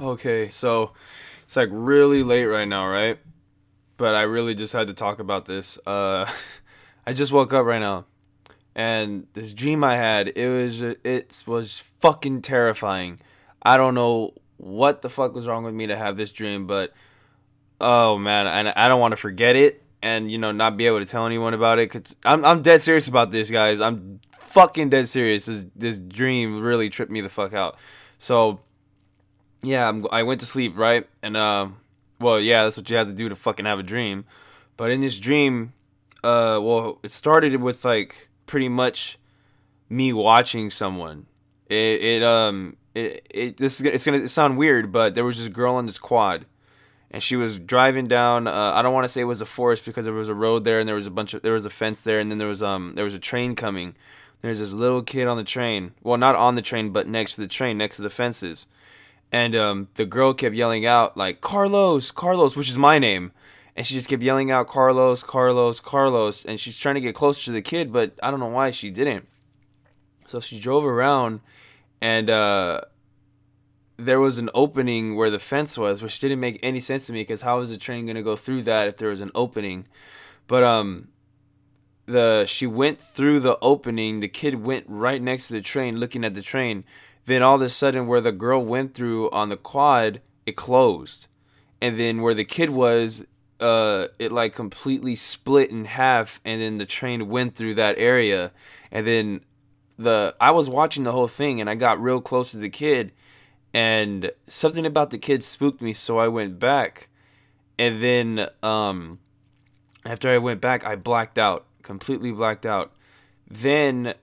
Okay, so it's like really late right now, right? But I really just had to talk about this. I just woke up right now, and this dream I had, it was fucking terrifying. I don't know what the fuck was wrong with me to have this dream, but oh man, and I don't want to forget it, and not be able to tell anyone about it, cause I'm dead serious about this, guys. I'm fucking dead serious. This dream really tripped me the fuck out. So yeah, I went to sleep, right? And well, yeah, that's what you have to do to fucking have a dream. But in this dream, well, it started with like pretty much me watching someone. It's gonna sound weird, but there was this girl on this quad, and she was driving down. I don't want to say it was a forest because there was a road there, and there was a fence there, and then there was a train coming. There's this little kid on the train. Well, not on the train, but next to the train, next to the fences. And the girl kept yelling out like Carlos, Carlos, which is my name, and she just kept yelling out Carlos, Carlos, Carlos, and she's trying to get closer to the kid, but I don't know why she didn't. So she drove around, and there was an opening where the fence was, which didn't make any sense to me because how was the train gonna go through that if there was an opening? But the she went through the opening. The kid went right next to the train, looking at the train. Then all of a sudden, where the girl went through on the quad, it closed, and then where the kid was, it like completely split in half, and then the train went through that area, and then I was watching the whole thing, and I got real close to the kid, and something about the kid spooked me, so I went back, and then after I went back, I blacked out, completely blacked out. Then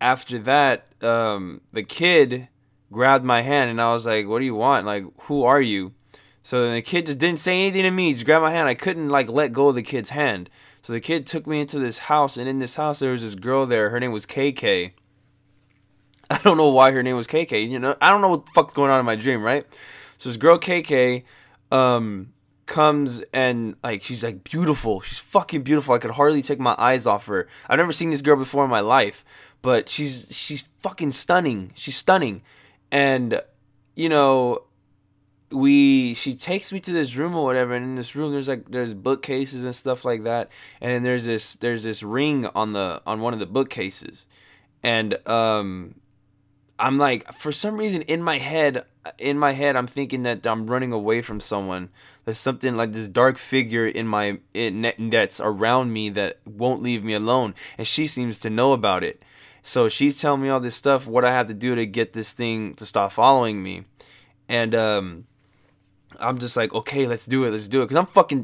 after that, the kid grabbed my hand, and I was like, "What do you want? Like, who are you?" So then the kid just didn't say anything to me. Just grabbed my hand. I couldn't like let go of the kid's hand. So the kid took me into this house, and in this house there was this girl there. Her name was KK. I don't know why her name was KK. I don't know what the fuck's going on in my dream, right? So this girl KK comes, and like she's like beautiful. She's fucking beautiful. I could hardly take my eyes off her. I've never seen this girl before in my life, but she's fucking stunning. She's stunning. And you know, she takes me to this room or whatever, and in this room there's bookcases and stuff like that. And then there's this ring on one of the bookcases. And I'm like, for some reason in my head I'm thinking that I'm running away from someone. There's something like this dark figure that's around me that won't leave me alone, and she seems to know about it. So she's telling me all this stuff, what I have to do to get this thing to stop following me. And I'm just like, okay, let's do it, because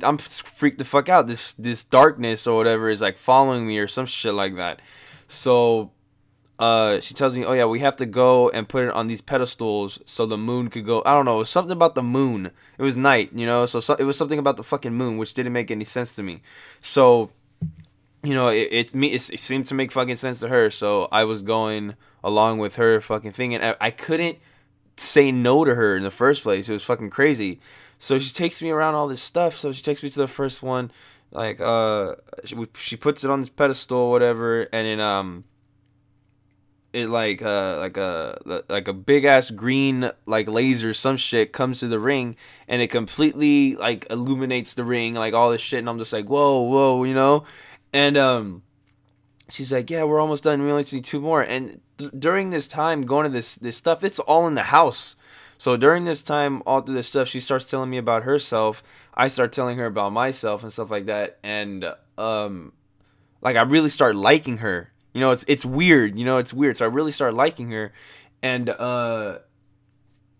I'm freaked the fuck out. This darkness or whatever is like following me or some shit like that. So she tells me, oh yeah, we have to go and put it on these pedestals so the moon could go. I don't know, it was something about the moon. It was night, so it was something about the fucking moon, which didn't make any sense to me. So it seemed to make fucking sense to her, so I was going along with her fucking thing, and I couldn't say no to her in the first place. It was fucking crazy. So she takes me around all this stuff. So she takes me to the first one, like she puts it on this pedestal or whatever, and then it like a big ass green like laser some shit comes to the ring, and it completely like illuminates the ring, like all this shit, and I'm just like, whoa. And she's like, yeah, we're almost done, we only need two more. And during this time going to this stuff, it's all in the house. So during this time, all through this stuff, she starts telling me about herself. I start telling her about myself and stuff like that. And like I really start liking her. It's weird. It's weird. So I really start liking her. And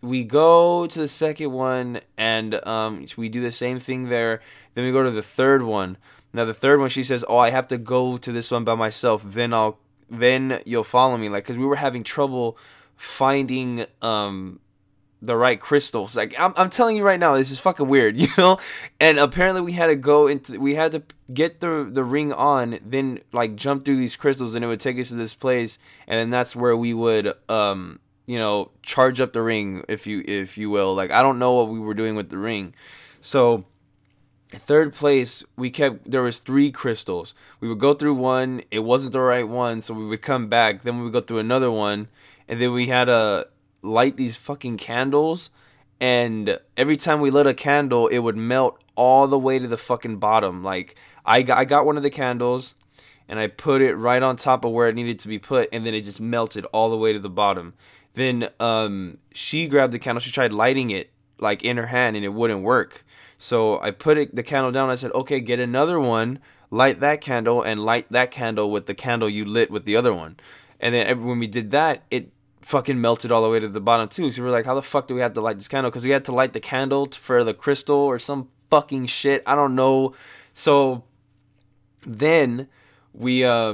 we go to the second one, and we do the same thing there. Then we go to the third one. Now the third one, she says, "Oh, I have to go to this one by myself. Then you'll follow me." Like, because we were having trouble finding the right crystals. Like, I'm telling you right now, this is fucking weird, And apparently we had to get the ring on, then like jump through these crystals, and it would take us to this place, and then that's where we would charge up the ring, if you will. Like, I don't know what we were doing with the ring. So third place, there was 3 crystals. We would go through one, it wasn't the right one, so we would come back. Then we would go through another one, and then we had to light these fucking candles, and every time we lit a candle, it would melt all the way to the fucking bottom. Like I got one of the candles and I put it right on top of where it needed to be put, and then it just melted all the way to the bottom. Then she grabbed the candle, she tried lighting it like in her hand, and it wouldn't work. So I put the candle down. I said, okay, get another one, light that candle, and light that candle with the candle you lit with the other one. And then when we did that, it fucking melted all the way to the bottom too. So we were like, how the fuck do we have to light this candle? Because we had to light the candle for the crystal or some fucking shit. I don't know. So then we I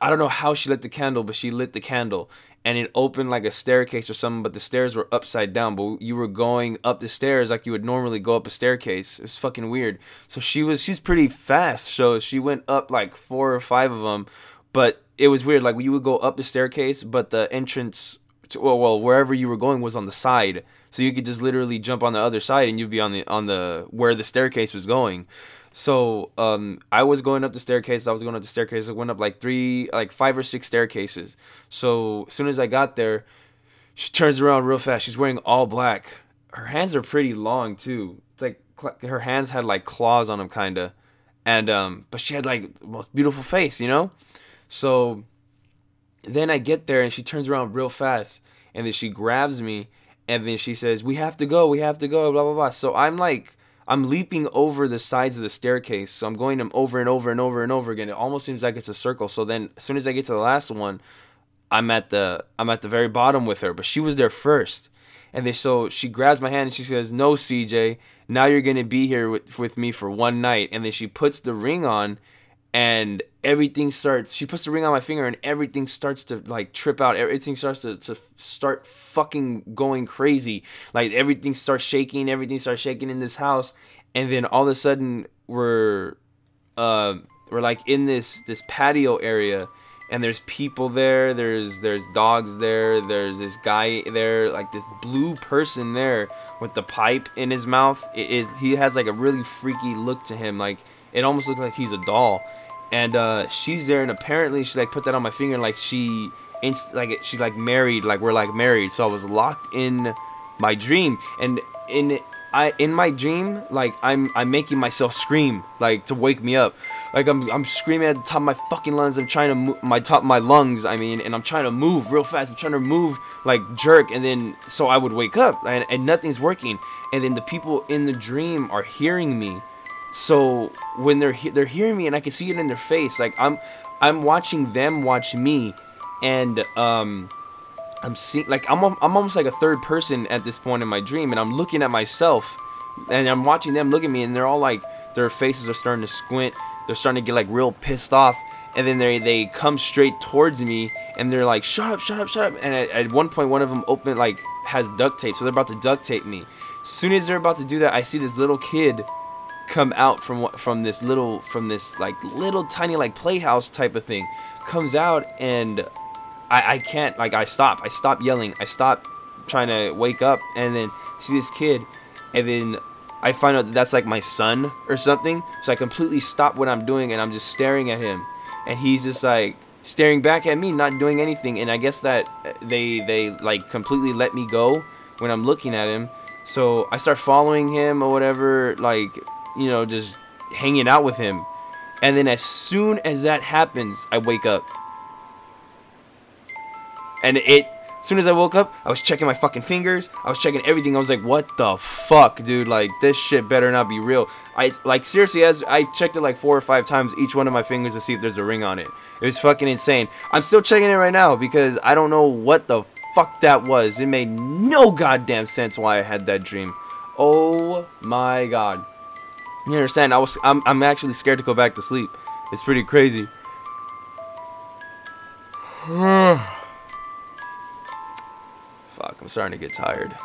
don't know how she lit the candle, but she lit the candle and it opened like a staircase or something, but the stairs were upside down, but you were going up the stairs like you would normally go up a staircase. It was fucking weird. So she's pretty fast, so she went up like 4 or 5 of them, but it was weird. Like you would go up the staircase, but the entrance to, well, wherever you were going was on the side, so you could just literally jump on the other side and you'd be on the where the staircase was going. So I was going up the staircase. I was going up the staircase. I went up like 5 or 6 staircases. So as soon as I got there, she turns around real fast. She's wearing all black. Her hands are pretty long too. It's like her hands had like claws on them, kinda. And but she had like the most beautiful face, you know. So then I get there and she turns around real fast, and then she grabs me, and then she says, we have to go, blah blah blah. So I'm leaping over the sides of the staircase, so I'm going them over and over and over and over again. It almost seems like it's a circle. So then as soon as I get to the last one, I'm at the very bottom with her, but she was there first. And then so she grabs my hand and she says, no, CJ, now you're going to be here with me for one night. And then she puts the ring on, and she puts the ring on my finger, and everything starts to like trip out. Everything starts to start fucking going crazy. Like everything starts shaking in this house. And then all of a sudden we're like in this patio area, and there's people there, there's dogs there, there's this guy there, like this blue person there with the pipe in his mouth. He has like a really freaky look to him, like it almost looks like he's a doll. And she's there, and apparently she like put that on my finger, like she married, like we're like married. So I was locked in my dream, and in my dream, like I'm making myself scream, like to wake me up. Like I'm screaming at the top of my fucking lungs. I'm trying to move my lungs, I mean, and I'm trying to move real fast. I'm trying to move, like jerk, and then so I would wake up, and nothing's working. And then the people in the dream are hearing me. So when they're hearing me, and I can see it in their face, like I'm watching them watch me, and I'm seeing, like I'm almost like a third person at this point in my dream, and I'm looking at myself, and I'm watching them look at me, and they're all like, their faces are starting to squint, they're starting to get like real pissed off, and then they come straight towards me, and they're like, shut up, and at one point one of them has duct tape, so they're about to duct tape me. As soon as they're about to do that, I see this little kid come out from this like little tiny like playhouse type of thing, comes out, and I can't, like I stop yelling, I stop trying to wake up, and then see this kid, and then I find out that that's like my son or something. So I completely stop what I'm doing, and I'm just staring at him, and he's just like staring back at me, not doing anything. And I guess that they like completely let me go when I'm looking at him. So I start following him or whatever, like, you know, just hanging out with him. And then as soon as that happens, I wake up. And as soon as I woke up, I was checking my fucking fingers. I was checking everything. I was like, what the fuck, dude? Like, this shit better not be real. Like, seriously, as I checked it like 4 or 5 times, each one of my fingers, to see if there's a ring on it. It was fucking insane. I'm still checking it right now because I don't know what the fuck that was. It made no goddamn sense why I had that dream. Oh my god. You understand? I'm actually scared to go back to sleep. It's pretty crazy. Fuck, I'm starting to get tired.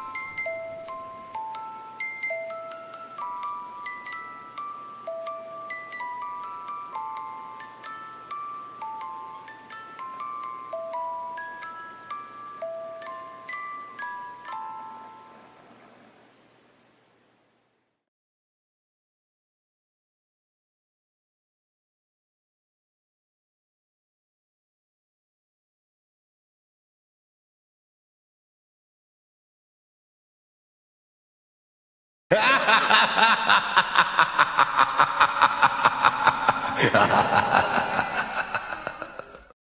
Ha ha ha ha ha!